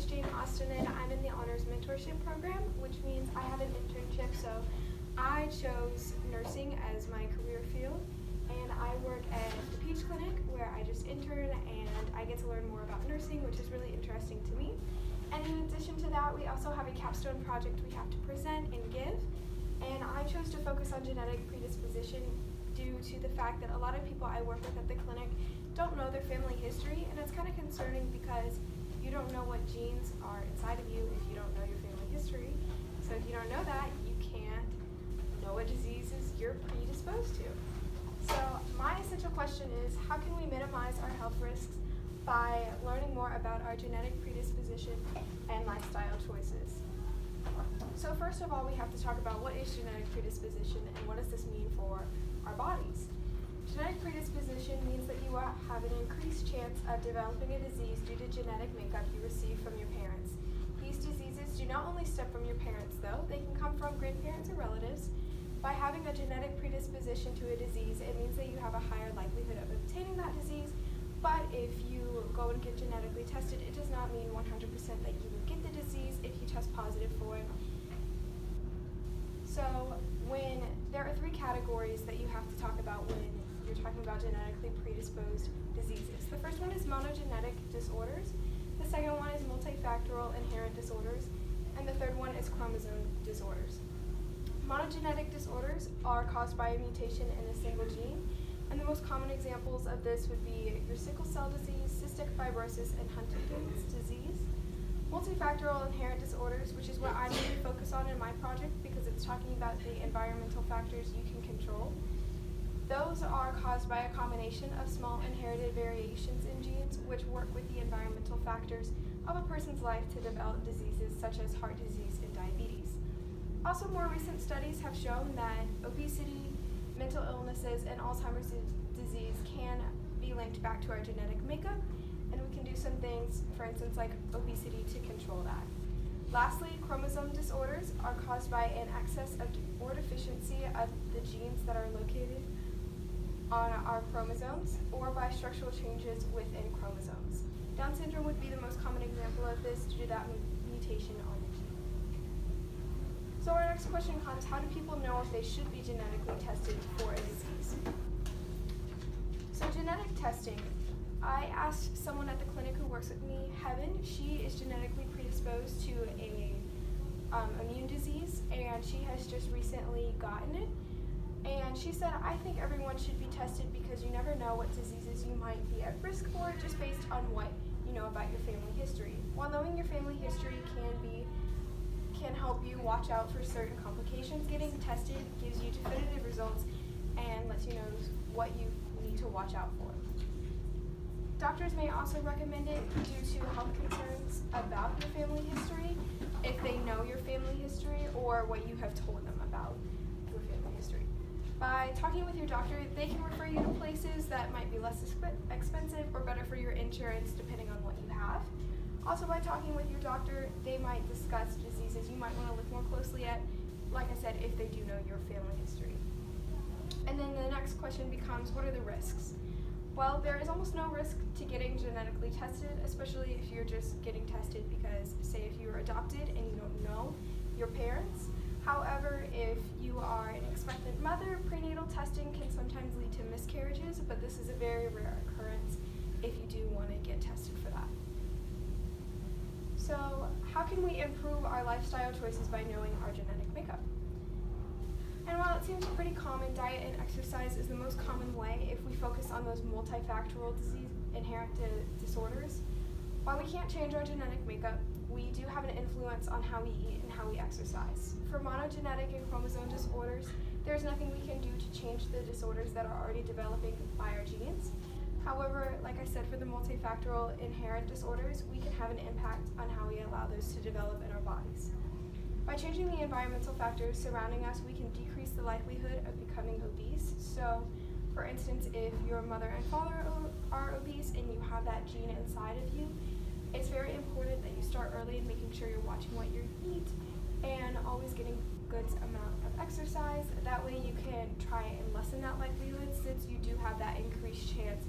is Jane Austin, and I'm in the Honors Mentorship program, which means I have an internship. So I chose nursing as my career field, and I work at the Peach Clinic where I just intern and I get to learn more about nursing, which is really interesting to me. And in addition to that, we also have a capstone project we have to present and give. And I chose to focus on genetic predisposition due to the fact that a lot of people I work with at the clinic don't know their family history, and it's kind of concerning because you don't know what genes are inside of you if you don't know your family history. So if you don't know that, you can't know what diseases you're predisposed to. So my essential question is, how can we minimize our health risks by learning more about our genetic predisposition and lifestyle choices? So first of all, we have to talk about what is genetic predisposition and what does this mean for our bodies. Genetic predisposition means that you have an increased chance of developing a disease due to genetic makeup you receive from your parents. These diseases do not only stem from your parents, though, they can come from grandparents or relatives. By having a genetic predisposition to a disease, it means that you have a higher likelihood of obtaining that disease, but if you go and get genetically tested, it does not mean 100% that you will get the disease if you test positive for it. So when there are three categories that you have to talk about when you're talking about genetically predisposed diseases. The first one is monogenetic disorders, the second one is multifactorial inherent disorders, and the third one is chromosome disorders. Monogenetic disorders are caused by a mutation in a single gene, and the most common examples of this would be your sickle cell disease, cystic fibrosis, and Huntington's disease. Multifactorial inherent disorders, which is what I'm going to focus on in my project because it's talking about the environmental factors you can control. Those are caused by a combination of small inherited variations in genes which work with the environmental factors of a person's life to develop diseases such as heart disease and diabetes. Also, more recent studies have shown that obesity, mental illnesses, and Alzheimer's disease can be linked back to our genetic makeup, and we can do some things, for instance, like obesity to control that. Lastly, chromosome disorders are caused by an excess of or deficiency of the genes that are located on our chromosomes or by structural changes within chromosomes. Down syndrome would be the most common example of this due to that mutation on the gene. So our next question comes, how do people know if they should be genetically tested for a disease? So genetic testing, I asked someone at the clinic who works with me, Heaven. She is genetically predisposed to a immune disease, and she has just recently gotten it. And she said, I think everyone should be tested because you never know what diseases you might be at risk for just based on what you know about your family history. While knowing your family history can help you watch out for certain complications, getting tested gives you definitive results and lets you know what you need to watch out for. Doctors may also recommend it due to health concerns about your family history, if they know your family history or what you have told them about your family history. By talking with your doctor, they can refer you to places that might be less expensive or better for your insurance depending on what you have. Also, by talking with your doctor, they might discuss diseases you might want to look more closely at, like I said, if they do know your family history. And then the next question becomes, what are the risks? Well, there is almost no risk to getting genetically tested, especially if you're just getting tested because, say, if you were adopted and you don't know your parents. However, if you are an expectant mother, prenatal testing can sometimes lead to miscarriages, but this is a very rare occurrence if you do want to get tested for that. So, how can we improve our lifestyle choices by knowing our genetic makeup? And while it seems pretty common, diet and exercise is the most common way if we focus on those multifactorial inherent disorders. While we can't change our genetic makeup, we do have an influence on how we eat and how we exercise. For monogenetic and chromosome disorders, there's nothing we can do to change the disorders that are already developing by our genes. However, like I said, for the multifactorial inherent disorders, we can have an impact on how we allow those to develop in our bodies. By changing the environmental factors surrounding us, we can decrease the likelihood of becoming obese. So, for instance, if your mother and father are obese and you have that gene inside of you, it's very important that you start early and making sure you're watching what you eat and always getting good amount of exercise. That way you can try and lessen that likelihood since you do have that increased chance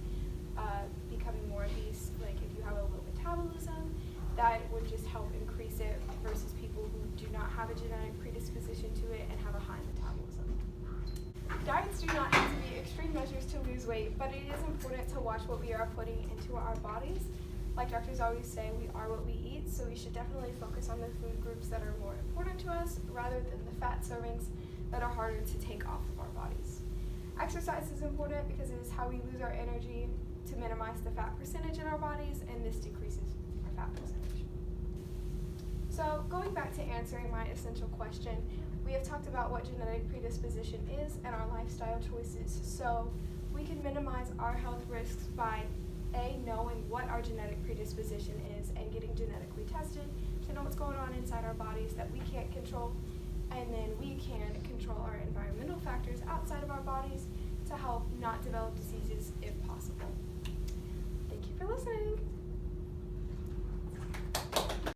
of becoming more obese. Like if you have a low metabolism, that would just help increase it versus people who do not have a genetic predisposition to it and have a high metabolism. Diets do not have to be extreme measures to lose weight, but it is important to watch what we are putting into our bodies. Like doctors always say, we are what we eat, so we should definitely focus on the food groups that are more important to us rather than the fat servings that are harder to take off of our bodies. Exercise is important because it is how we lose our energy to minimize the fat percentage in our bodies, and this decreases our fat percentage. So going back to answering my essential question, we have talked about what genetic predisposition is and our lifestyle choices. So we can minimize our health risks by knowing what our genetic predisposition is and getting genetically tested to know what's going on inside our bodies that we can't control, and then we can control our environmental factors outside of our bodies to help not develop diseases if possible.